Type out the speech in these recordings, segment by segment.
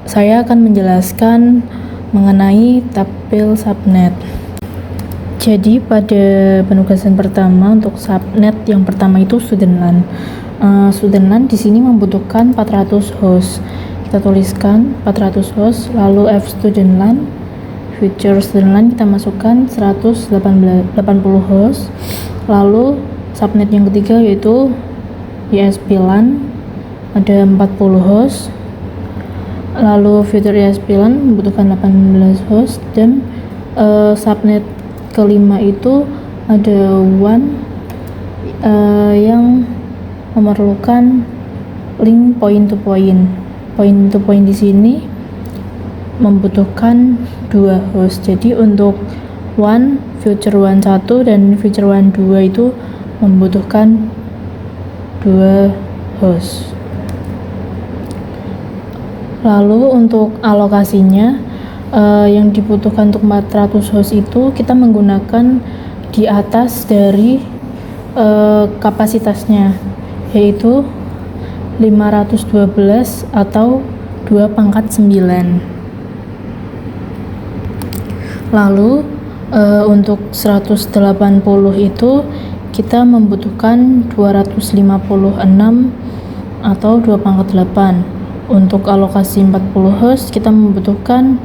saya akan menjelaskan mengenai tabel subnet. Jadi pada penugasan pertama untuk subnet yang pertama itu studentlan. Studentlan di sini membutuhkan 400 host. Kita tuliskan 400 host, lalu F studentlan, future studentlan kita masukkan 180 host. Lalu subnet yang ketiga yaitu ISP LAN ada 40 host. Lalu future ISP LAN membutuhkan 18 host, dan subnet kelima itu ada WAN yang memerlukan link point to point. Point to point di sini membutuhkan 2 host. Jadi untuk WAN future WAN 1 dan future WAN 2 itu membutuhkan 2 host. Lalu untuk alokasinya yang dibutuhkan untuk 400 host itu kita menggunakan di atas dari kapasitasnya, yaitu 512 atau 2/9. Lalu untuk 180 itu kita membutuhkan 256 atau 2/8. Untuk alokasi 40 host kita membutuhkan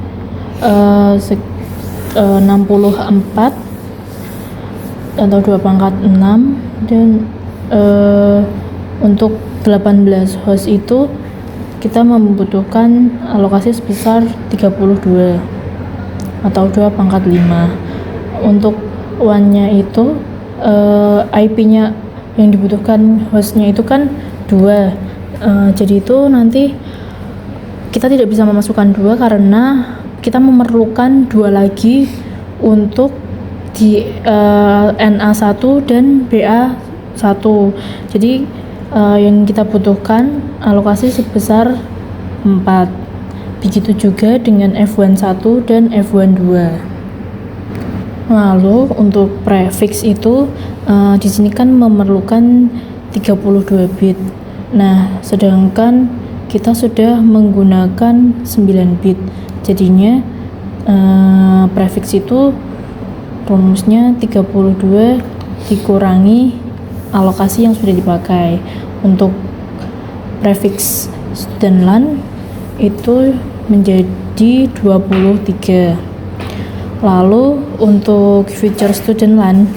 64 atau 2/6, dan untuk 18 host itu kita membutuhkan alokasi sebesar 32 atau 2/5. Untuk WAN-nya itu IP-nya yang dibutuhkan hostnya itu kan 2. Jadi itu nanti kita tidak bisa memasukkan 2 karena kita memerlukan 2 lagi untuk di NA1 dan BA1. Jadi yang kita butuhkan alokasi sebesar 4. Begitu juga dengan F1 dan F1 2. Lalu untuk prefix itu di sini kan memerlukan 32 bit. Nah, sedangkan kita sudah menggunakan 9 bit. Jadinya prefix itu rumusnya 32 dikurangi alokasi yang sudah dipakai. Untuk prefix studentlan itu menjadi 23. Lalu untuk future studentlan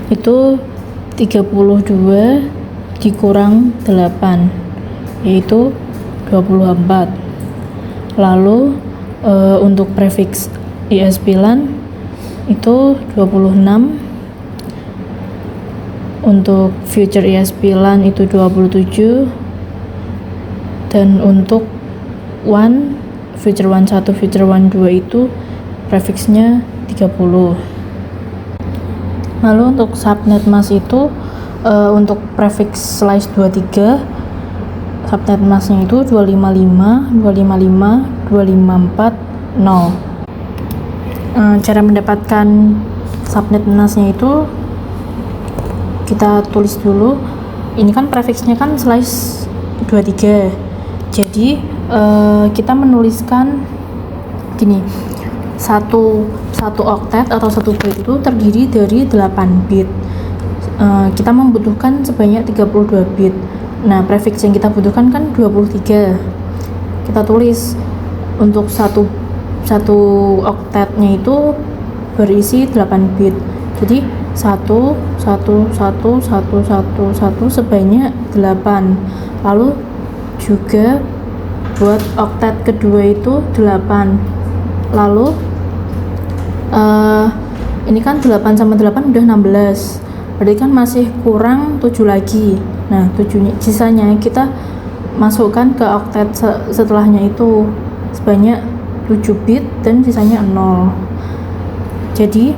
itu 32 dikurang 8, yaitu 24. Lalu untuk prefix ISP LAN itu 26. Untuk future ISP LAN itu 27. Dan untuk WAN future WAN 1 future WAN 2 itu prefixnya 30. Lalu untuk subnet mask itu untuk prefix slice 23 subnet masknya itu 255, 255, 2540. Cara mendapatkan subnet masknya itu kita tulis dulu. Ini kan prefixnya kan slice 23. Jadi kita menuliskan gini, satu oktet atau satu byte itu terdiri dari 8 bit. Kita membutuhkan sebanyak 32 bit. Nah, prefix yang kita butuhkan kan 23. Kita tulis untuk satu oktetnya itu berisi 8 bit. Jadi 1 sebanyak 8. Lalu juga buat oktet kedua itu 8. Lalu ini kan 8 sama 8 udah 16. Berarti kan masih kurang 7 lagi. Nah, 7 sisanya kita masukkan ke oktet setelahnya itu sebanyak 7 bit dan sisanya 0. Jadi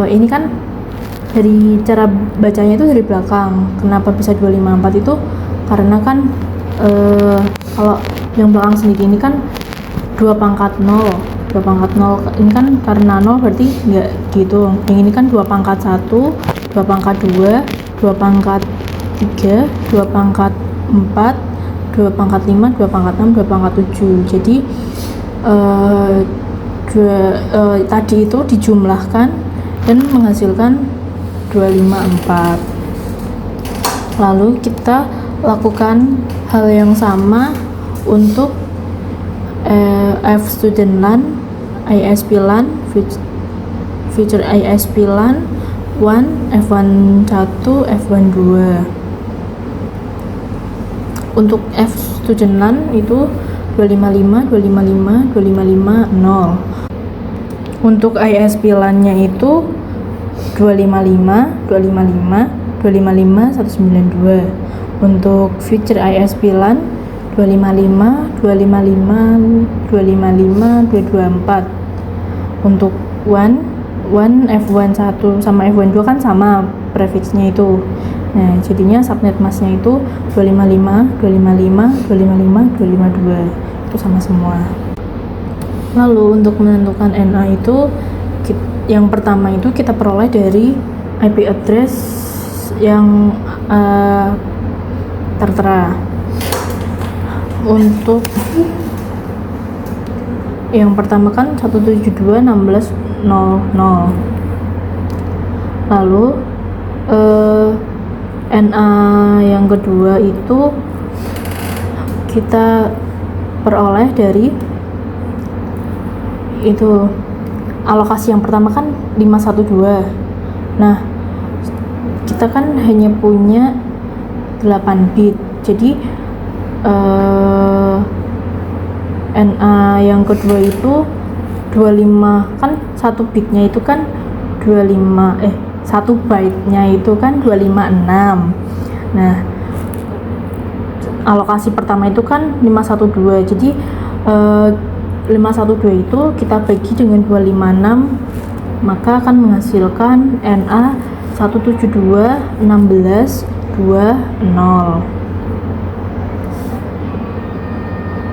ini kan dari cara bacanya itu dari belakang. Kenapa bisa 254 itu? Karena kan kalau yang belakang sendiri ini kan 2/0. Ini kan karena 0 berarti enggak gitu. Yang ini kan 2/1, 2/2, 2/3, 2/4, 2 pangkat 5, 2 pangkat 6, 2 pangkat 7. Jadi tadi itu dijumlahkan dan menghasilkan 254. Lalu kita lakukan hal yang sama untuk F student LAN, ISP LAN, future ISP LAN 1, F1 1, F1 2. Untuk F student LAN itu 255, 255, 255, 0. Untuk ISP LAN-nya itu 255, 255, 255, 192. Untuk future ISP LAN 255, 255, 255, 224. Untuk WAN F1 1 sama F1 2 kan sama prefixnya itu. Nah, jadinya subnet masknya itu 255, 255, 255, 252. Itu sama semua. Lalu untuk menentukan NA itu yang pertama itu kita peroleh dari IP address yang tertera. Untuk yang pertama kan 172.16.00. Lalu NA yang kedua itu kita peroleh dari itu alokasi yang pertama kan 512. Nah, kita kan hanya punya 8 bit. Jadi NA yang kedua itu 25, kan 1 bitnya itu kan 1 byte-nya itu kan 256. Nah, alokasi pertama itu kan 512. Jadi 512 itu kita bagi dengan 256, maka akan menghasilkan NA 172.16.20.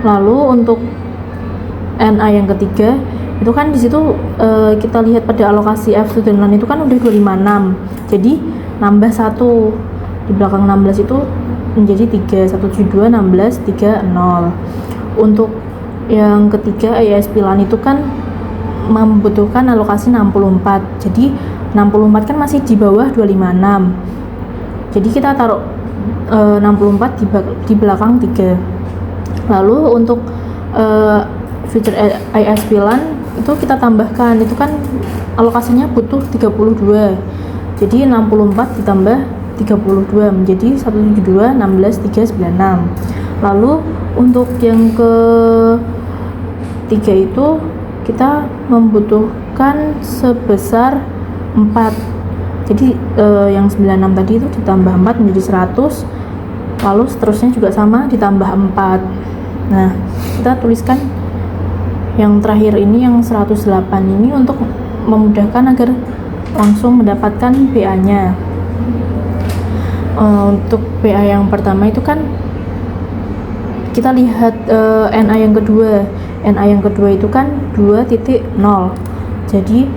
Lalu untuk NA yang ketiga itu kan di situ kita lihat pada alokasi F student LAN itu kan udah 256. Jadi nambah 1 di belakang 16 itu menjadi 3, 172.16.30. Untuk yang ketiga ISP LAN itu kan membutuhkan alokasi 64. Jadi 64 kan masih di bawah 256. Jadi kita taruh 64 di belakang 3. Lalu untuk future ISP LAN itu kita tambahkan, itu kan alokasinya butuh 32. Jadi 64 ditambah 32 menjadi 172.16.396. Lalu untuk yang ketiga itu kita membutuhkan sebesar 4. Jadi yang 96 tadi itu ditambah 4 menjadi 100. Lalu seterusnya juga sama ditambah 4. Nah, kita tuliskan yang terakhir ini, yang 108 ini untuk memudahkan agar langsung mendapatkan BA-nya. Untuk BA yang pertama itu kan kita lihat NA yang kedua. NA yang kedua itu kan 2.0. Jadi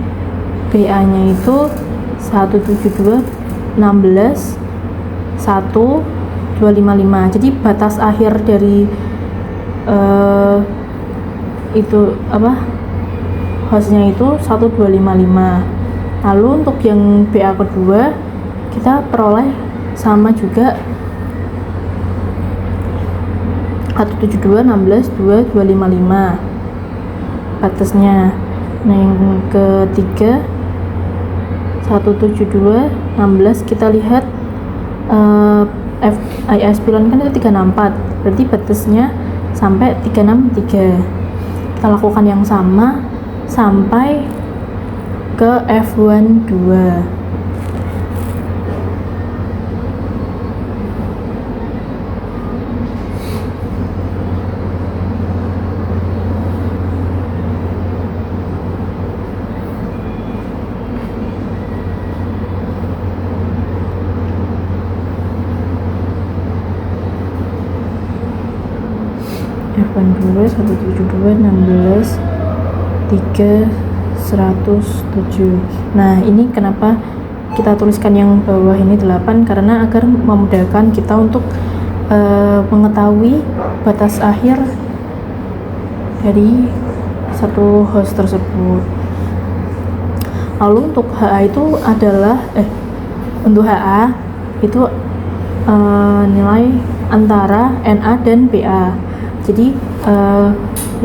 BA-nya itu 172.16.1.255. Jadi batas akhir dari itu hostnya itu 1255. Lalu untuk yang BA kedua kita peroleh sama juga 172.16.2.255 batasnya. Nah, yang ketiga 172.16 kita lihat ISP LAN kan itu 364, berarti batasnya sampai 363. Kita lakukan yang sama sampai ke F1 2. F1 2 172.16.3.107. Nah, ini kenapa kita tuliskan yang bawah ini 8, karena agar memudahkan kita untuk mengetahui batas akhir dari satu host tersebut. Lalu untuk HA itu adalah untuk HA itu nilai antara NA dan BA. Jadi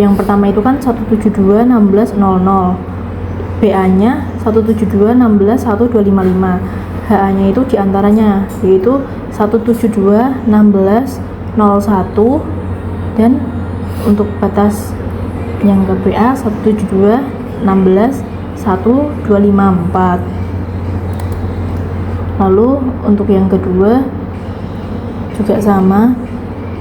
yang pertama itu kan 172.16.00, BA nya 172.16.1.255, HA nya itu diantaranya yaitu 172.16.01, dan untuk batas yang ke BA 172.16.1.254. Lalu untuk yang kedua juga sama,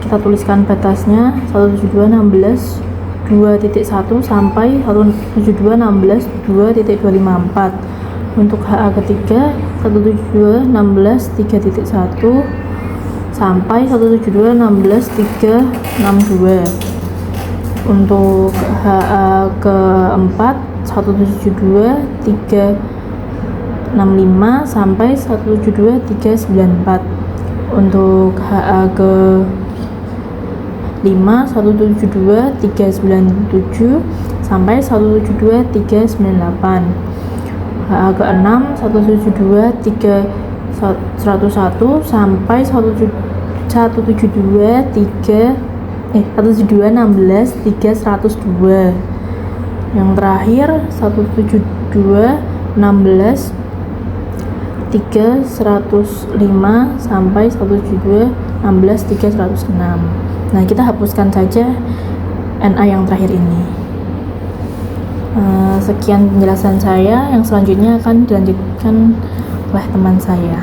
kita tuliskan batasnya 172.16.2.1 sampai 172.16.2.254. Untuk HA ketiga 172.16.3.1 sampai 172.16.362. Untuk HA keempat 172.365 sampai 172.394. Untuk HA ke 5 172.397 sampai 172.398. HA ke 6 172.301 sampai 172.16.302. Yang terakhir 172.16.305 sampai 172.16.306. Nah, kita hapuskan saja NA yang terakhir ini. Sekian penjelasan saya, yang selanjutnya akan dilanjutkan oleh teman saya.